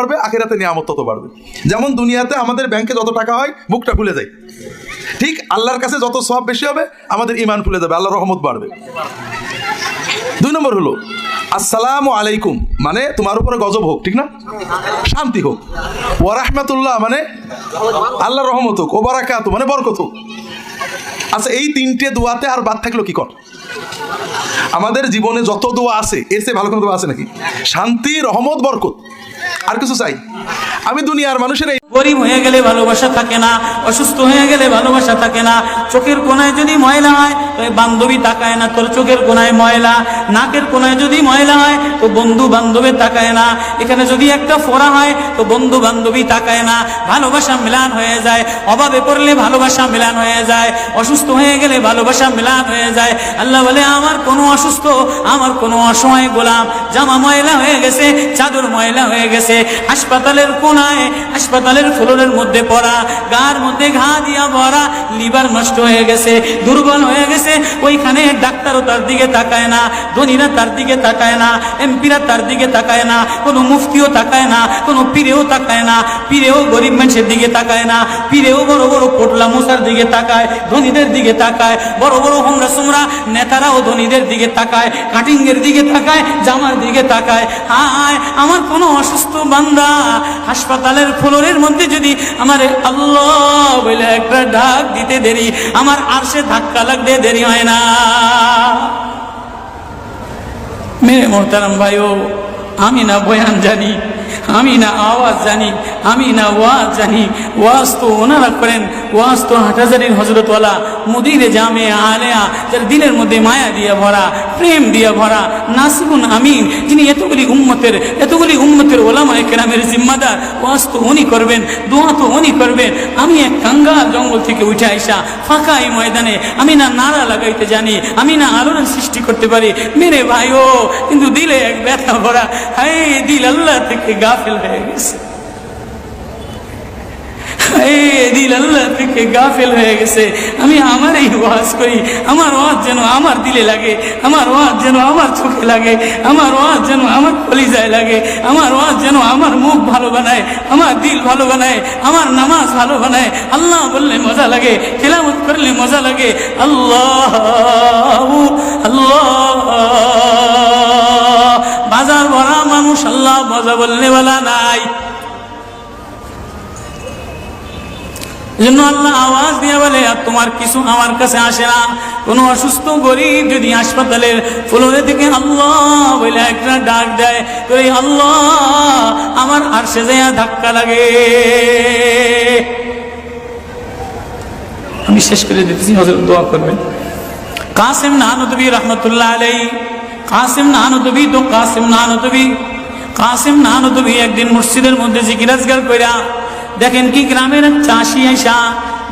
বাড়বে, আখিরাতে নিয়ামত তত বাড়বে। যেমন দুনিয়াতে আমাদের ব্যাংকে যত টাকা হয় বুকটা খুলে যায়, ঠিক আল্লাহর কাছে যত সওয়াব বেশি হবে আমাদের ঈমান খুলে যাবে, আল্লাহর রহমত বাড়বে। 2 নম্বর হলো আসসালামু আলাইকুম, মানে তোমার উপরে গজব হোক, ঠিক না, শান্তি হোক। ওয়া রাহমাতুল্লাহ মানে আল্লাহর রহমত হোক। ও বারাকাতু মানে বরকত হোক। আচ্ছা, এই 3টে দোয়াতে আর বাদ থাকলো কি কর? আমাদের জীবনে যত দোয়া আছে এর চেয়ে ভালো কোনো দোয়া আছে নাকি? শান্তি, রহমত, বরকত, আর কিছু চাই? আমি দুনিয়ার মানুষের গরিব হয়ে গেলে ভালোবাসা থাকে না, অসুস্থ হয়ে গেলে ভালোবাসা থাকে না। চোখের কোনায় যদি ময়লা হয় তো বান্ধবী তাকায় না তোর চোখের কোনায় ময়লা, নাকের কোনায় যদি ময়লা হয় তো বন্ধু বান্ধবী তাকায় না, এখানে যদি একটা ফোড়া হয় তো বন্ধু বান্ধবী তাকায় না। ভালোবাসা মিলান হয়ে যায়, অভাবে পড়লে ভালোবাসা মিলান হয়ে যায়, অসুস্থ হয়ে গেলে ভালোবাসা মিলান হয়ে যায়। আল্লাহ বলে আমার কোনো অসুস্থ, আমার কোনো অসহায় গোলাম জামা ময়লা হয়ে গেছে, চাদর ময়লা হয়ে গেছে, হাসপাতালের কোনায়, হাসপাতালের ফ্লোরের মধ্যে পড়া, গার মধ্যে ঘা দিয়া ভরা, লিভার নষ্ট হয়ে গেছে, দুর্বল হয়ে গেছে, ওইখানে ডাক্তারও তার দিকে তাকায় না, ধনীরা তার দিকে তাকায় না, এমপিরা তার দিকে তাকায় না, কোনো মুফতিও তাকায় না, কোনো পীরেও তাকায় না, পীরেও গরিব মানুষের দিকে তাকায় না, পীরেও বড় বড় পোটলা মশার দিকে তাকায়, ধনীদের দিকে তাকায়, বড় বড় হোমরা সোমরা নেতারাও ধনীদের দিকে তাকায়, কাটিং এর দিকে তাকায়, জামার দিকে তাকায়। হায় আমার কোনো অসুস্থ বান্দা হাসপাতালের ফ্লোরের মধ্যে যদি আমার আল্লাহ বলে একটা ডাক দিতে দেরি, আমার আরশে ধাক্কা লাগতে দেরি হয় না। মেরে মোহতারাম ভাইও, আমি না বয়ান জানি, আমি না আওয়াজ জানি, আমি না ওয়াজ জানি, ওয়াজ তো ওনারা করেন, ওয়াজ তো হাটহাজারির হযরতওয়ালা মুদিরে জামে আলেয়া, যার দিলের মধ্যে মায়া দিয়া ভরা, প্রেম দিয়া ভরা, নাসিবুন আমিন, যিনি এতগুলি উম্মতের ওলামায়ে কেরামের জিম্মাদার, ওয়াজ তো উনি করবেন, দোয়া তো উনি করবেন। আমি এক কাঙ্গাল জঙ্গল থেকে উঠে আইসা ফাঁকা এই ময়দানে আমি না নারা লাগাইতে জানি, আমি না আলোড়ন সৃষ্টি করতে পারি মেরে ভাইও, কিন্তু দিলে এক ব্যথা ভরা। হায় দিল আল্লাহ থেকে গাফিল হয়ে গেছে, দিল আল্লাহ থেকে গাফিল হয়ে গেছে। আমি আমার এই ওয়াজ করি, আমার ওয়াজ যেন আমার দিলে লাগে, আমার ওয়াজ যেন আমার চোখে লাগে, আমার ওয়াজ যেন আমার কলিজায় লাগে, আমার ওয়াজ যেন আমার মুখ ভালো বানায়, আমার দিল ভালো বানায়, আমার নামাজ ভালো বানায়। আল্লাহ বললে মজা লাগে, তেলাওয়াত করলে মজা লাগে। আল্লাহ আল্লাহ, বাজার ভরা মানুষ, আল্লাহ মজা বললে বলা নাই। জন্য আল্লাহ আওয়াজ দিয়ে বলে আর তোমার কিছু আমার কাছে আসে না। কোন অসুস্থ গরিব যদি হাসপাতালের ফ্লোরে থেকে আল্লাহ বলে একটা ডাক দেয়, তো এই আল্লাহ আমার আরশে যায় ধাক্কা লাগে। আমি শেষ করে দিতেছি, হযরত দোয়া করবেন। কাসিম নানুতুবি রহমতুল্লাহ আলাইহি, কাসিম নানুতুবি তো কাসিম নানুতুবি একদিন মসজিদের মধ্যে জিকির আজকার কইরা দেখেন কি গ্রামের চাষি আইসা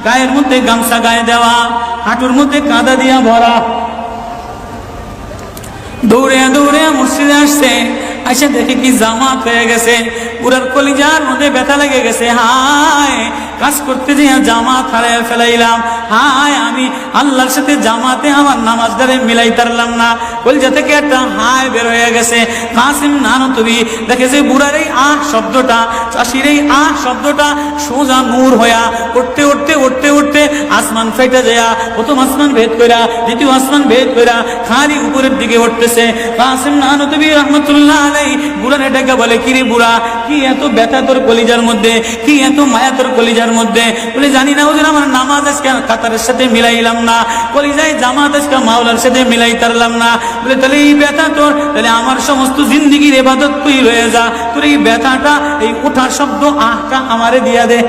গায়ের মধ্যে গামছা গায়ে দেওয়া, হাঁটুর মধ্যে কাদা দিয়া ভরা, দৌড়ে দৌড়ে মসজিদে আসছে। আইসা দেখে কি জামাত হয়ে গেছে, পুরার কলিজার মধ্যে ব্যথা লেগে গেছে। হায় কাজ করতে যে জামাত হারায় ফেলাইলাম, হায় আমি আল্লাহর সাথে জামাতে আমার নামাজ দ্বারে মিলাই তারলাম না। কলিজা থেকে একটা হায় বের হয়ে গেছে। কাসিম নানুতুবি দেখে যে বুড়ার এই আহ শব্দটা, চাষির এই আহ শব্দটা সোজা নূর হইয়া উঠতে উঠতে উঠতে উঠতে আসমান ফেটে যায়, প্রথম আসমান ভেদ কইরা দ্বিতীয় আসমান ভেদ কইরা খালি উপরের দিকে উঠতেছে। কাসিম নানুতুবি রহমতুল্লাহ আলাইহি বুড়ার এটাকে বলে, কিরে বুড়া কি এত ব্যথা তোর কলিজার মধ্যে, কি এত মায়া তোর কলিজার মধ্যে? বলে জানি না হুজুর, আমার নামাজ আজকে কাতারের সাথে মিলাইলাম না, কলিজায় জামাত আজকে মাওলার সাথে মিলাই তারলাম না। বলে তাহলে এই ব্যথা তোর, তাহলে আমার সমস্ত জিন্দিগির ইবাদত তুই রয়ে যা, তোর এই ব্যথাটা, এই ওঠা শব্দ আহটা আমারে দিয়া দে।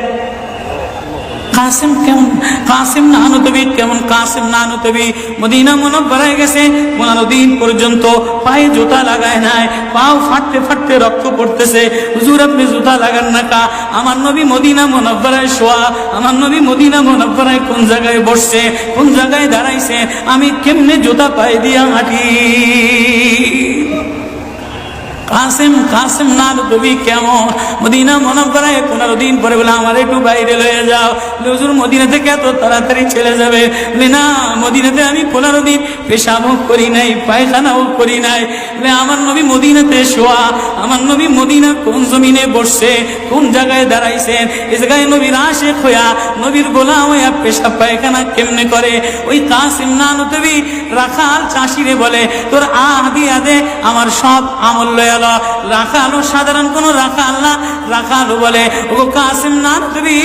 কাসিম কেমন, কাসিম নানুতুবি কেমন? কাসিম নানুতুবি মদিনা মুনাওয়ারায় গেছে, 15 দিন পর্যন্ত পায়ে জুতা লাগায় নাই, পাও ফাটতে ফাটতে রক্ত পড়তেছে। হুজুর আপনি জুতা লাগান না কা? আমার নবী মদিনা মুনাওয়ারায় শোয়া, আমার নবী মদিনা মুনাওয়ারায় কোন জায়গায় বসছে, কোন জায়গায় দাঁড়াইছে, আমি কেমনে জুতা পায়ে দিয়া হাঁটি? কাসিম নানুতুবি কেমন? মদিনা মুনাওয়ারায় 15 দিন পরে বলে আমার একটু বাইরে লয়ে যাও। হুজুর মদিনা থেকে এত তাড়াতাড়ি চলে যাবে? না, মদিনাতে আমি 15 দিন পেশাবও করি নাই, পায়খানাও করি নাই। আমার নবী মদিনাতে শোয়া, আমার নবী মদিনার কোন জমিনে বসছে, কোন জায়গায় দাঁড়াইছেন, এই জায়গায় নবীর আশিক হইয়া, নবীর গোলাম হইয়া পেশাব পায়খানা কেমনে করে? ওই কাসিম নানতবি রাখাল চাষিরে বলে, তোর দিয়া দে, আমার সব আমল লয়ে এলো। রাখালও সাধারণ কোন রাখাল না, রাখালও বলে, ও কাসিম নানতবি,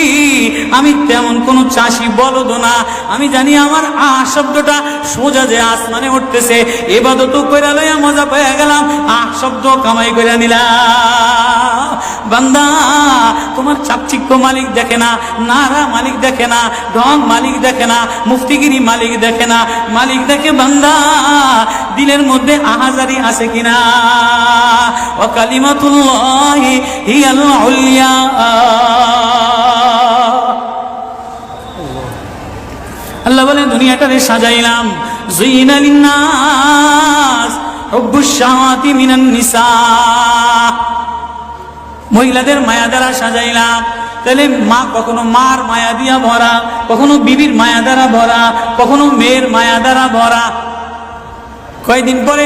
আমি তেমন কোন চাষি বলদ না, আমি জানি আমার শব্দটা সোজা যে আসমানে উঠতেছে, ইবাদত কইরা লইয়া মজা পেয়ে গেলাম, শব্দ কামাই কইরা নিলাম। বান্দা, তোমার চাকচিক্য মালিক দেখে না, নারা মালিক দেখে না, ঢং মালিক দেখে না, মুফতিগিরি মালিক দেখে না, মালিক দেখে বান্দা দিলের মধ্যে আহাজারি আছে কিনা। ওয়া কালিমাতুল্লাহি হিয়াল উলিয়া। আল্লাহ বলে, দুনিয়াটারে সাজাইলাম, যুইনা লিন্নাস হুব্বুশ শাহাওয়াতি মিনান নিসা, মহিলাদের মায়া দ্বারা সাজাইলাম। তাহলে মা কখনো মার মায়া দিয়া ভরা, কখনো বিবির মায়া দ্বারা ভরা, কখনো মেয়ের মায়া দ্বারা ভরা। কয়েকদিন পরে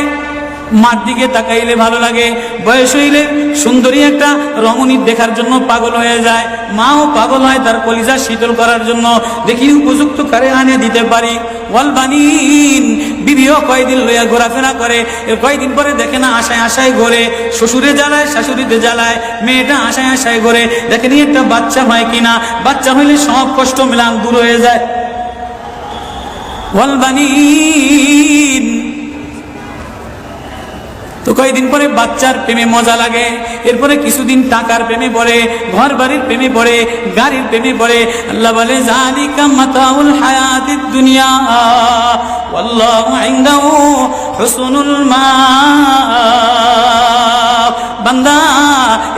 মার দিকে তাকাইলে ভালো লাগে, বয়স হইলে সুন্দরী একটা রমণী দেখার জন্য পাগল হয়ে যায়, মাও পাগল হয় তার কলিজা শীতল করার জন্য, দেখি উপযুক্ত কারে আনে দিতে পারি। ওয়াল বানিন, বিবিও কয়েকদিন লইয়া ঘোরাফেরা করে, কয়েকদিন পরে দেখে না আশায় আশায় ঘোরে, শ্বশুরে জ্বালায় শাশুড়িতে জ্বালায়, মেয়েটা আশায় আশায় ঘোরে, দেখেনি একটা বাচ্চা হয় কিনা, বাচ্চা হইলে সব কষ্ট মিলান দূর হয়ে যায়। ওয়াল বানিন, তো কয়েকদিন পরে বাচ্চার প্রেমে মজা লাগে, এরপরে কিছুদিন টাকার প্রেমে পড়ে, ঘর বাড়ির প্রেমে পড়ে, গাড়ির প্রেমে পড়ে। আল্লাহ বলে, যালিকা মাতাউল হায়াতিদ দুনিয়া ওয়াল্লাহু ইনদাহু হুসনুল মাআব। বান্দা,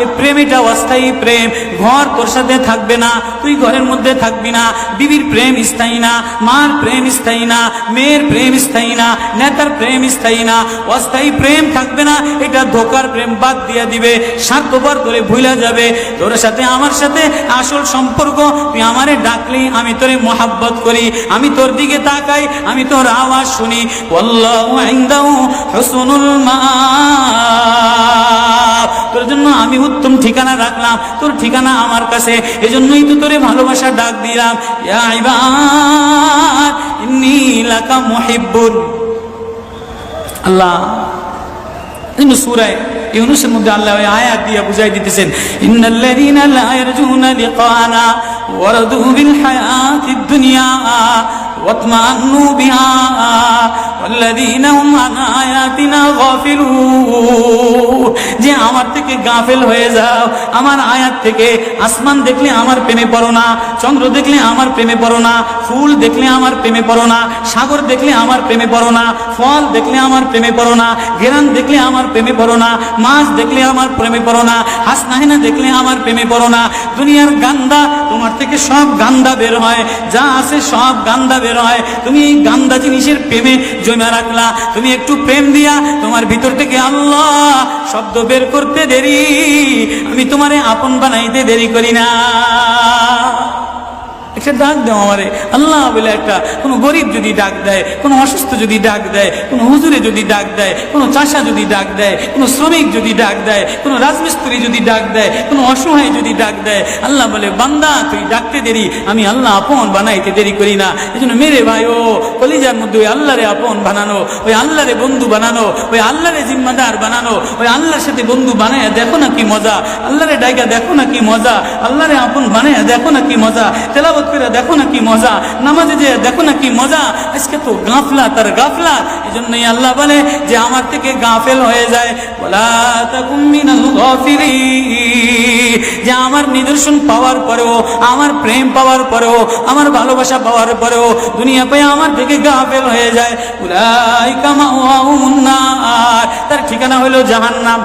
এই প্রেমটা অস্থায়ী প্রেম, ঘর তোর সাথে থাকবে না, তুই ঘরের মধ্যে থাকবি না, বিবির প্রেম স্থায়ী না, মার প্রেম স্থায়ী না, মেয়ের প্রেম স্থায়ী না, নেতার প্রেম স্থায়ী না, অস্থায়ী প্রেম থাকবে না। এটা ধোকার প্রেম, বাদ দিয়ে দিবে, স্বার্থপর করে ভুলা যাবে। তোর সাথে আমার সাথে আসল সম্পর্ক, তুই আমারে ডাকলি আমি তোরে মোহাব্বত করি, আমি তোর দিকে তাকাই, আমি তোর আওয়াজ শুনি। আল্লাহু ইনদাহু হুসনুল মাআব, তোর জন্য আমি উত্তম ঠিকানা রাখলাম, তোর ঠিকানা আমার কাছে, এজন্যই তো তোরে ভালোবাসা ডাক দিলাম। ইয়া ইবাদ ইন্নী লাকা মুহিব্বুন। আল্লাহ সূরা ইউনূসের মধ্যে আল্লাহ ওই আয়াত দিয়ে বুঝাই দিতেছেন, ইন্নাল্লাযীনা লা ইয়ারজুনা লিকানা ওয়ারাদু বিল হায়াতিদ দুনিয়া ওয়াতমান্নু বিহা ওয়াল্লাযীনা হুম আন আয়াতিনা গাফিলুন। যে আমার থেকে গাফেল হয়ে যাও, আমার আয়াত থেকে। আসমান দেখলে আমার প্রেমে পড়ো না, চন্দ্র দেখলে আমার প্রেমে পড়ো না, ফুল দেখলে আমার প্রেমে পড়ো না, সাগর দেখলে আমার প্রেমে পড়ো না, ফল দেখলে আমার প্রেমে পড়ো না, ঘেরান দেখলে আমার প্রেমে পড়ো না, মাছ দেখলে আমার প্রেমে পড়ো না, হাসনাহিনা দেখলে আমার প্রেমে পড়ো না। দুনিয়ার গান্দা, তোমার থেকে সব গান্দা বের হয়, যা আছে সব গান্দা বের হয়। তুমি এই গান্দা জিনিসের প্রেমে জমা রাখলা, তুমি একটু প্রেম দিয়া তোমার ভিতর থেকে আল্লাহ শব্দ বের করতে দেরি, আমি তোমারে আপন বানাইতে দেরি করি না। একটা ডাক দাও আমারে আল্লাহ বলে, একটা কোনো গরিব যদি ডাক দেয়, কোনো অসুস্থ যদি ডাক দেয়, কোনো হুজুরে যদি ডাক দেয়, কোনো চাষা যদি ডাক দেয়, কোনো শ্রমিক যদি ডাক দেয়, কোনো রাজমিস্ত্রি যদি ডাক দেয়, কোনো অসহায় যদি ডাক দেয়, আল্লাহ বলে, বান্দা তুই ডাকতে দেরি, আমি আল্লাহ আপন বানাইতে দেরি করি না। এই জন্য মেরে ভাই, ও কলিজার মধ্যে ওই আল্লাহরে আপন বানানো, ওই আল্লাহরে বন্ধু বানানো, ওই আল্লাহরে জিম্মাদার বানানো, ওই আল্লাহর সাথে বন্ধু বানায় দেখো না কি মজা, আল্লাহরে ডাইকা দেখো না কি মজা, আল্লাহরে আপন বানায় দেখো না কি মজা, তেলাওয়াত করে দেখো না কি মজা, নামাজে যে দেখো না কি মজা। আজকে তো গাফলা তার গাফলা। এজন্যই আল্লাহ বলে যে আমার থেকে গাফেল হয়ে যায়, ওয়ালা তাকুম মিনাল গাফিলিন, যে আমার নিদর্শন পাওয়ার পরেও, আমার প্রেম পাওয়ার পরেও, আমার ভালোবাসা পাওয়ার পরেও দুনিয়া পেয়ে আমার থেকে গাফেল হয়ে যায়। উলাইকা মাওয়াহুমুন নার, তার ঠিকানা হলো জাহান্নাম।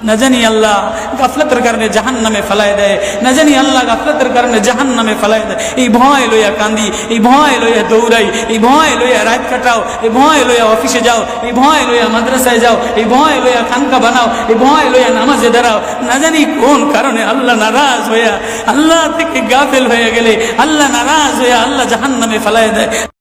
না জানি আল্লাহ গাফলতের কারণে জাহান্নামে ফেলায় দেয়, না জানি আল্লাহ গাফলতের কারণে জাহান্নামে ফেলায় দেয়। এই ভয় লইয়া কান্দি, এই ভয় লইয়া দৌড়াই, এই ভয় লইয়া রাত কাটাও, এই ভয় লইয়া অফিসে যাও, এই ভয় লইয়া মাদ্রাসায় যাও, এই ভয় লইয়া খানকা বানাও, এই ভয় লইয়া নামাজে দাঁড়াও। না জানি কোন কারণে আল্লাহ নারাজ হইয়া, আল্লাহ থেকে গাফেল হয়ে গেলে আল্লাহ নারাজ হইয়া আল্লাহ জাহান্নামে ফেলায় দেয়।